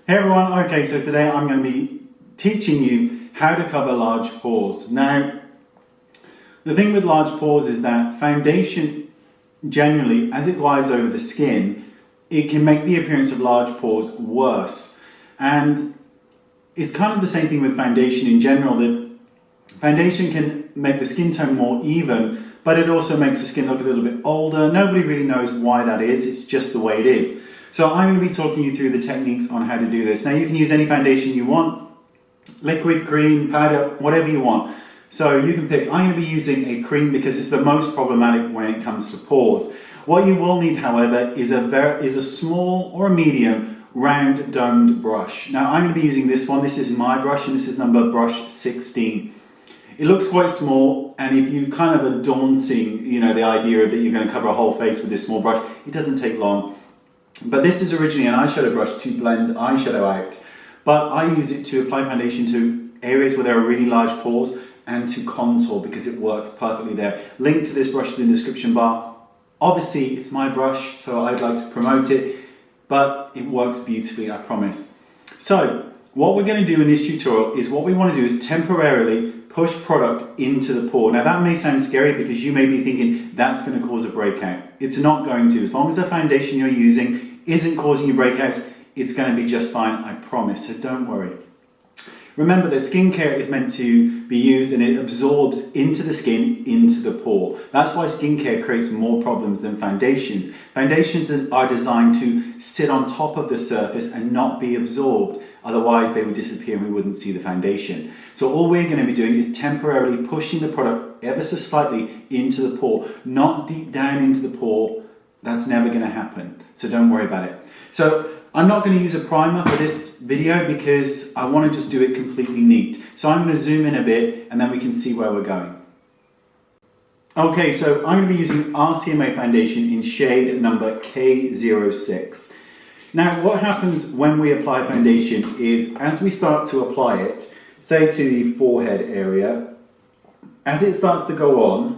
Hey everyone, okay, so today I'm going to be teaching you how to cover large pores. Now, the thing with large pores is that foundation generally, as it glides over the skin, it can make the appearance of large pores worse. And it's kind of the same thing with foundation in general, that foundation can make the skin tone more even, but it also makes the skin look a little bit older. Nobody really knows why that is, it's just the way it is. So I'm going to be talking you through the techniques on how to do this. Now you can use any foundation you want, liquid, cream, powder, whatever you want. So you can pick, I'm going to be using a cream because it's the most problematic when it comes to pores. What you will need, however, is a small or a medium round domed brush. Now I'm going to be using this one. This is my brush and this is number brush 16. It looks quite small, and if you kind of are daunting, the idea that you're going to cover a whole face with this small brush, it doesn't take long. But this is originally an eyeshadow brush to blend eyeshadow out, but I use it to apply foundation to areas where there are really large pores and to contour because it works perfectly there. Link to this brush is in the description bar. Obviously it's my brush, so I'd like to promote it, but it works beautifully, I promise. So what we're going to do in this tutorial is what we want to do is temporarily push product into the pore. Now that may sound scary because you may be thinking that's going to cause a breakout. It's not going to. As long as the foundation you're using isn't causing you breakouts, it's going to be just fine, I promise, so don't worry. Remember that skincare is meant to be used and it absorbs into the skin, into the pore. That's why skincare creates more problems than foundations. Foundations are designed to sit on top of the surface and not be absorbed. Otherwise they would disappear and we wouldn't see the foundation. So all we're going to be doing is temporarily pushing the product ever so slightly into the pore, not deep down into the pore. That's never going to happen. So don't worry about it. So I'm not going to use a primer for this video because I want to just do it completely neat. So I'm going to zoom in a bit and then we can see where we're going. Okay, so I'm going to be using RCMA Foundation in shade number K06. Now what happens when we apply foundation is as we start to apply it, say to the forehead area, as it starts to go on,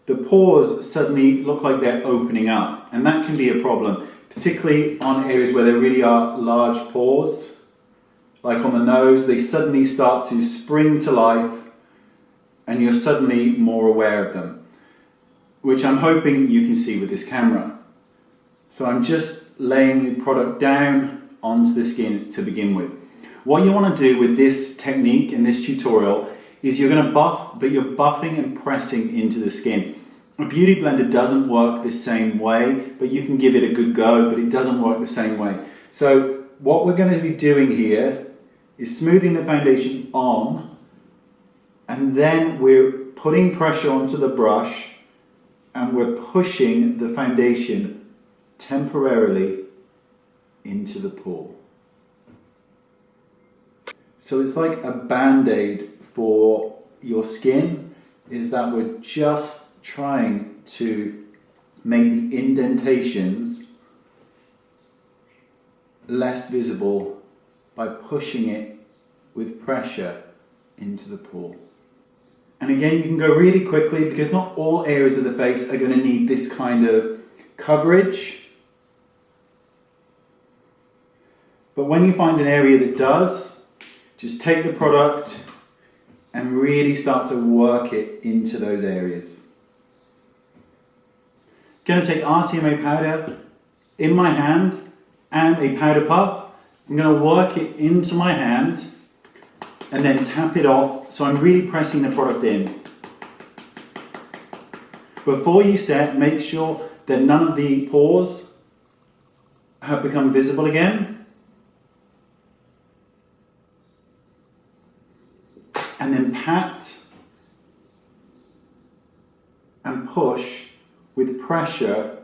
the pores suddenly look like they're opening up, and that can be a problem, particularly on areas where there really are large pores, like on the nose. They suddenly start to spring to life and you're suddenly more aware of them, which I'm hoping you can see with this camera. So I'm just laying the product down onto the skin to begin with. What you want to do with this technique in this tutorial is you're going to buff, but you're buffing and pressing into the skin. A beauty blender doesn't work the same way, but you can give it a good go, but it doesn't work the same way. So what we're going to be doing here is smoothing the foundation on, and then we're putting pressure onto the brush and we're pushing the foundation temporarily into the pore. So it's like a band-aid for your skin, is that we're just trying to make the indentations less visible by pushing it with pressure into the pore. And again, you can go really quickly because not all areas of the face are going to need this kind of coverage. But when you find an area that does, just take the product and really start to work it into those areas. Going to take RCMA powder in my hand and a powder puff. I'm going to work it into my hand and then tap it off. So I'm really pressing the product in. Before you set, make sure that none of the pores have become visible again. And then pat and push with pressure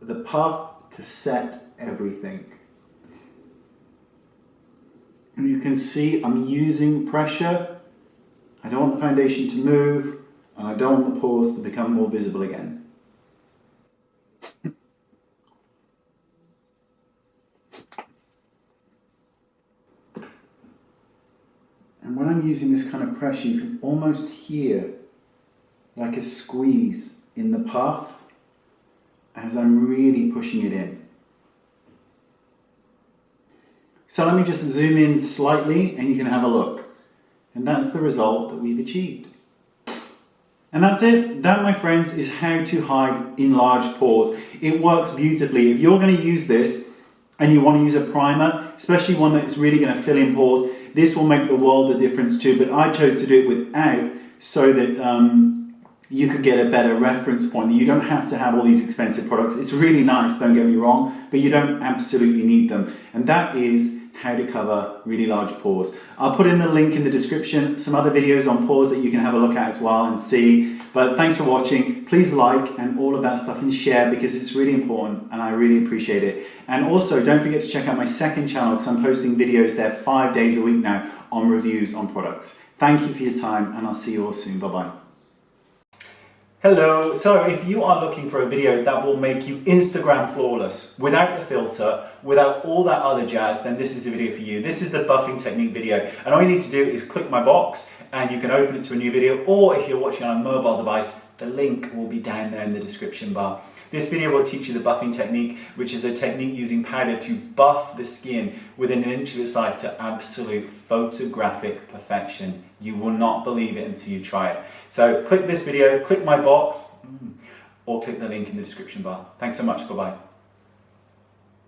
the puff to set everything. And you can see I'm using pressure. I don't want the foundation to move and I don't want the pores to become more visible again. And when I'm using this kind of pressure, you can almost hear like a squeeze in the puff as I'm really pushing it in. So let me just zoom in slightly and you can have a look. And that's the result that we've achieved. And that's it. That, my friends, is how to hide enlarged pores. It works beautifully. If you're going to use this and you want to use a primer, especially one that's really going to fill in pores, this will make the world of difference too. But I chose to do it without, so that you could get a better reference point. You don't have to have all these expensive products. It's really nice, don't get me wrong, but you don't absolutely need them. And that is how to cover really large pores. I'll put in the link in the description, some other videos on pores that you can have a look at as well and see. But thanks for watching. Please like and all of that stuff and share, because it's really important and I really appreciate it. And also don't forget to check out my second channel, because I'm posting videos there 5 days a week now on reviews on products. Thank you for your time and I'll see you all soon. Bye-bye. Hello, so if you are looking for a video that will make you Instagram flawless, without the filter, without all that other jazz, then this is the video for you. This is the buffing technique video, and all you need to do is click my box and you can open it to a new video, or if you're watching on a mobile device, the link will be down there in the description bar. This video will teach you the buffing technique, which is a technique using powder to buff the skin within an inch of its life to absolute photographic perfection. You will not believe it until you try it. So click this video, click my box, or click the link in the description bar. Thanks so much, bye-bye.